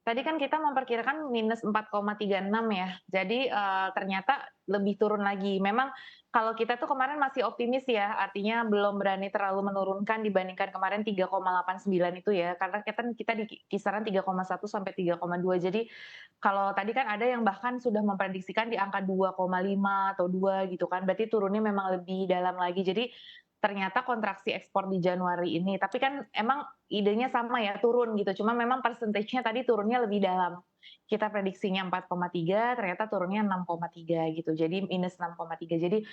Tadi kan kita memperkirakan -4,36 ya. Jadi, ternyata lebih turun lagi. Memang kalau kita tuh kemarin masih optimis ya, artinya belum berani terlalu menurunkan dibandingkan kemarin 3,89 itu ya, karena kita di kisaran 3,1 sampai 3,2. Jadi, kalau tadi kan ada yang bahkan sudah memprediksikan di angka 2,5 atau 2 gitu kan, berarti turunnya memang lebih dalam lagi. Jadi, ternyata kontraksi ekspor di Januari ini, tapi kan emang idenya sama ya, turun gitu, cuma memang persentasenya tadi turunnya lebih dalam. Kita prediksinya 4,3, ternyata turunnya 6,3 gitu, jadi -6,3. Jadi,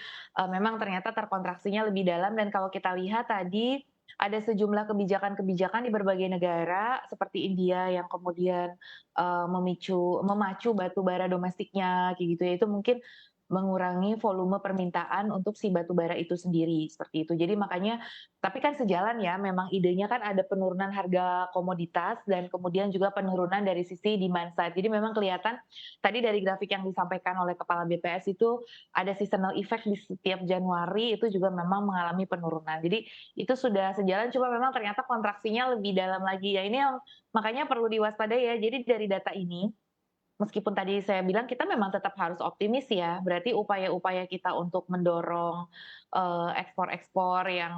memang ternyata terkontraksinya lebih dalam dan kalau kita lihat tadi, ada sejumlah kebijakan-kebijakan di berbagai negara, seperti India yang kemudian, memacu batu bara domestiknya, kayak gitu ya, itu mungkin mengurangi volume permintaan untuk si batu bara itu sendiri, seperti itu. Jadi makanya tapi kan sejalan ya, memang idenya kan ada penurunan harga komoditas dan kemudian juga penurunan dari sisi demand side. Jadi memang kelihatan tadi dari grafik yang disampaikan oleh kepala BPS itu ada seasonal effect di setiap Januari itu juga memang mengalami penurunan. Jadi itu sudah sejalan, cuma memang ternyata kontraksinya lebih dalam lagi. Ya ini yang makanya perlu diwaspadai ya. Jadi dari data ini meskipun tadi saya bilang kita memang tetap harus optimis ya, berarti upaya-upaya kita untuk mendorong, ekspor-ekspor yang,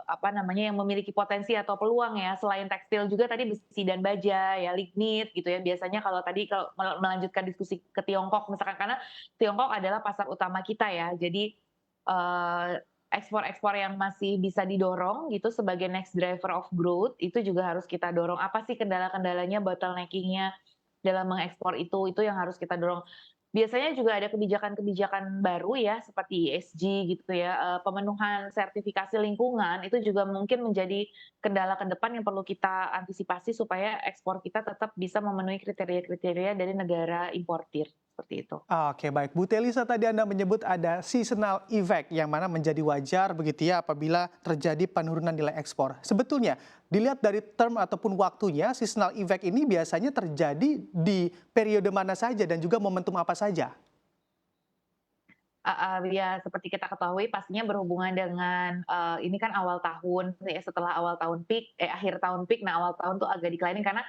apa namanya, yang memiliki potensi atau peluang ya, selain tekstil juga tadi besi dan baja, ya lignit gitu ya, biasanya kalau tadi kalau melanjutkan diskusi ke Tiongkok misalkan, karena Tiongkok adalah pasar utama kita ya. Jadi, ekspor-ekspor yang masih bisa didorong gitu sebagai next driver of growth, itu juga harus kita dorong. Apa sih kendala-kendalanya, bottlenecking-nya, dalam mengekspor itu yang harus kita dorong. Biasanya juga ada kebijakan-kebijakan baru ya, seperti ESG gitu ya, pemenuhan sertifikasi lingkungan, itu juga mungkin menjadi kendala ke depan yang perlu kita antisipasi supaya ekspor kita tetap bisa memenuhi kriteria-kriteria dari negara importir, seperti itu. Oke, baik. Bu Telisa, tadi Anda menyebut ada seasonal effect yang mana menjadi wajar begitu ya apabila terjadi penurunan nilai ekspor. Sebetulnya dilihat dari term ataupun waktunya, seasonal effect ini biasanya terjadi di periode mana saja dan juga momentum apa saja? Ya seperti kita ketahui pastinya berhubungan dengan, ini kan awal tahun ya, setelah awal tahun peak akhir tahun peak, nah awal tahun tuh agak declining karena,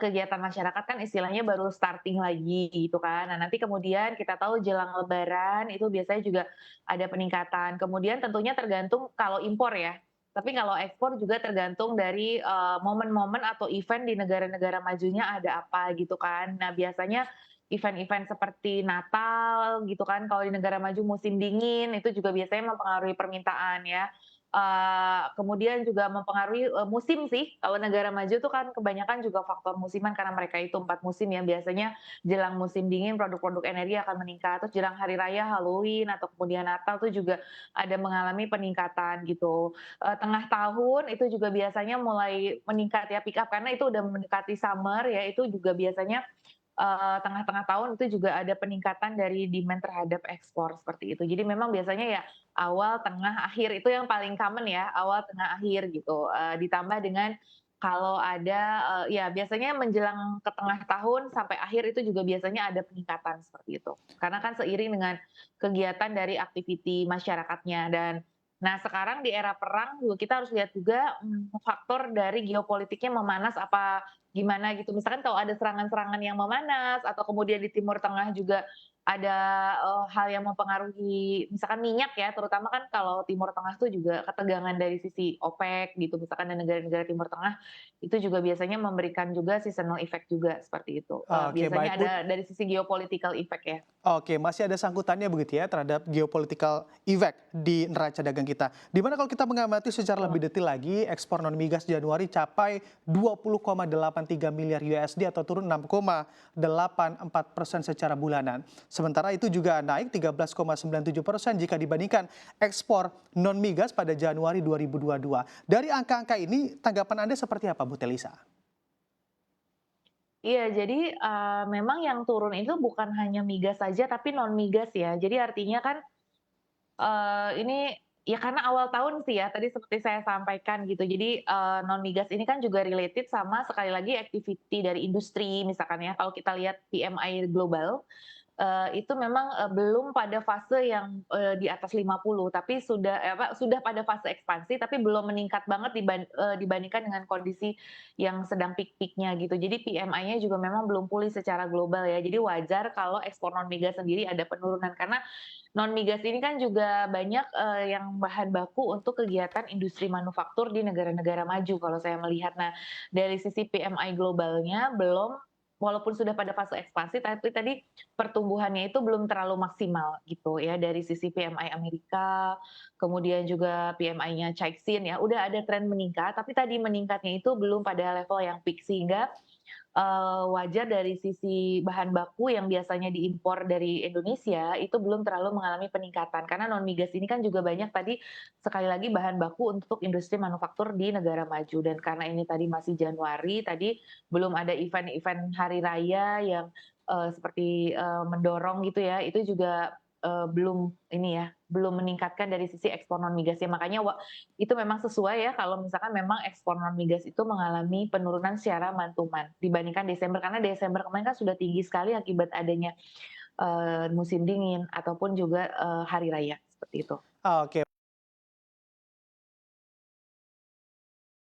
kegiatan masyarakat kan istilahnya baru starting lagi gitu kan. Nah nanti kemudian kita tahu jelang lebaran itu biasanya juga ada peningkatan, kemudian tentunya tergantung kalau impor ya, tapi kalau ekspor juga tergantung dari, momen-momen atau event di negara-negara majunya ada apa gitu kan. Nah biasanya event-event seperti Natal gitu kan, kalau di negara maju musim dingin, itu juga biasanya mempengaruhi permintaan ya. Kemudian juga mempengaruhi, musim sih, kalau negara maju tuh kan kebanyakan juga faktor musiman karena mereka itu 4 musim ya, biasanya jelang musim dingin produk-produk energi akan meningkat, terus jelang hari raya Halloween atau kemudian Natal tuh juga ada mengalami peningkatan gitu. Tengah tahun itu juga biasanya mulai meningkat ya, pick up karena itu udah mendekati summer ya, itu juga biasanya tengah-tengah tahun itu juga ada peningkatan dari demand terhadap ekspor, seperti itu. Jadi memang biasanya ya awal, tengah, akhir itu yang paling common ya, awal, tengah, akhir gitu, ditambah dengan kalau ada, ya biasanya menjelang ke tengah tahun sampai akhir itu juga biasanya ada peningkatan, seperti itu. Karena kan seiring dengan kegiatan dari aktiviti masyarakatnya dan nah sekarang di era perang juga kita harus lihat juga, faktor dari geopolitiknya memanas apa gimana gitu. Misalkan kalau ada serangan-serangan yang memanas atau kemudian di Timur Tengah juga ada, hal yang mempengaruhi misalkan minyak ya, terutama kan kalau Timur Tengah tuh juga ketegangan dari sisi OPEC gitu, misalkan dan negara-negara Timur Tengah, itu juga biasanya memberikan juga seasonal effect juga, seperti itu. Oke, Biasanya baik ada Bu. dari sisi geopolitical effect ya. Oke, masih ada sangkutannya begitu ya terhadap geopolitical effect di neraca dagang kita. Di mana kalau kita mengamati secara lebih detail lagi, ekspor non migas Januari capai 20,83 miliar USD atau turun 6,84% secara bulanan. Sementara itu juga naik 13,97% jika dibandingkan ekspor non migas pada Januari 2022. Dari angka-angka ini, tanggapan Anda seperti apa, Bu Telisa? Iya, jadi, memang yang turun itu bukan hanya migas saja, tapi non migas ya. Jadi artinya kan ini ya karena awal tahun sih ya, tadi seperti saya sampaikan gitu. Jadi, non migas ini kan juga related sama sekali lagi activity dari industri misalkan ya, kalau kita lihat PMI global, itu memang, belum pada fase yang, di atas 50, tapi sudah sudah pada fase ekspansi, tapi belum meningkat banget dibandingkan dengan kondisi yang sedang peak-peak-nya gitu. Jadi PMI-nya juga memang belum pulih secara global ya. Jadi wajar kalau ekspor non migas sendiri ada penurunan, karena non migas ini kan juga banyak, yang bahan baku untuk kegiatan industri manufaktur di negara-negara maju kalau saya melihat. Nah, dari sisi PMI globalnya belum, walaupun sudah pada fase ekspansi, tapi tadi pertumbuhannya itu belum terlalu maksimal gitu ya, dari sisi PMI Amerika, kemudian juga PMI-nya Caixin ya, udah ada tren meningkat, tapi tadi meningkatnya itu belum pada level yang peak, sehingga wajar dari sisi bahan baku yang biasanya diimpor dari Indonesia, itu belum terlalu mengalami peningkatan. Karena non migas ini kan juga banyak tadi, sekali lagi bahan baku untuk industri manufaktur di negara maju, dan karena ini tadi masih Januari, tadi belum ada event-event hari raya yang, seperti, mendorong gitu ya, itu juga, belum ini ya, belum meningkatkan dari sisi ekspor non migasnya. Makanya itu memang sesuai ya kalau misalkan memang ekspor non migas itu mengalami penurunan secara month-to-month dibandingkan Desember, karena Desember kemarin kan sudah tinggi sekali akibat adanya, musim dingin ataupun juga, hari raya, seperti itu. Oke.